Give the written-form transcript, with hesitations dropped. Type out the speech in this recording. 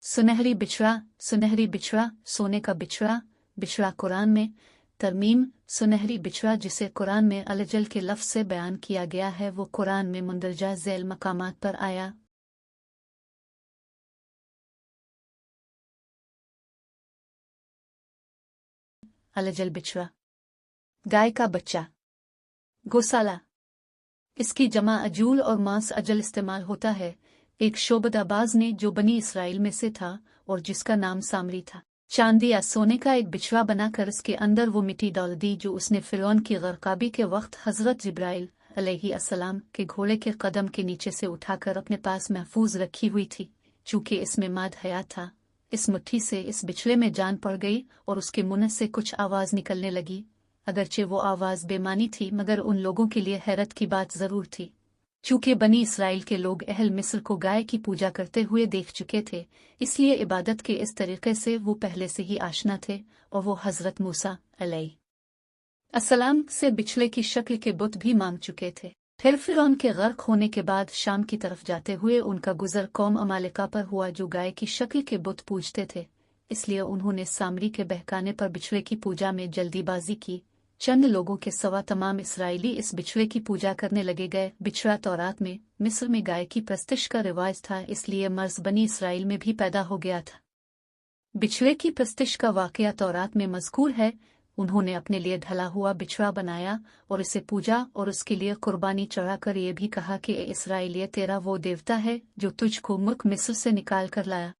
सुनहरी बिछड़ा, सोने का बिछड़ा कुरान में तरमीम। सुनहरी बिछड़ा जिसे कुरान में अलजल के लफ्ज़ से बयान किया गया है वो कुरान में मुंदरजा ज़ैल मकामात पर आया। अलजल बिछड़ा, गाय का बच्चा, गोसाला। इसकी जमा अजूल और मांस अजल इस्तेमाल होता है। एक शोबदाबाज ने जो बनी इसराइल में से था और जिसका नाम सामरी था, चांदी या सोने का एक बिछड़ा बनाकर इसके अंदर वो मिट्टी डाल दी जो उसने फिरौन की गरकाबी के वक्त हजरत जिब्राइल अलैहिस्सलाम के घोड़े के कदम के नीचे से उठाकर अपने पास महफूज रखी हुई थी। चूंकि इसमें माद हयात था, इस मुट्ठी से इस बिछड़े में जान पड़ गई और उसके मुंह से कुछ आवाज निकलने लगी। अगरचे वो आवाज बेमानी थी मगर उन लोगों के लिए हैरत की बात जरूर थी। चूंकि बनी इसराइल के लोग अहल मिस्र को गाय की पूजा करते हुए देख चुके थे, इसलिए इबादत के इस तरीके से वो पहले से ही आशना थे और वो हजरत मूसा अलैहिस्सलाम से बिछड़े की शक्ल के बुत भी मांग चुके थे। फिर फिरौन के गर्क होने के बाद शाम की तरफ जाते हुए उनका गुजर कौम अमालिका पर हुआ जो गाय की शक्ल के बुत पूजते थे। इसलिए उन्होंने सामरी के बहकाने पर बिछड़े की पूजा में जल्दीबाजी की। चंद लोगों के सवा तमाम इसराइली इस बिछड़े की पूजा करने लगे गए। बिछड़ा तौरात में मिस्र में गाय की प्रस्तिश का रिवाज था, इसलिए मर्ज बनी इसराइल में भी पैदा हो गया था। बिछड़े की प्रस्तिश का वाकया तौरात में मज़कूर है। उन्होंने अपने लिए ढला हुआ बिछड़ा बनाया और इसे पूजा और उसके लिए कुर्बानी चढ़ाकर ये भी कहा कि ए इसराइलिया, तेरा वो देवता है जो तुझको मुल्क मिस्र से निकाल कर लाया।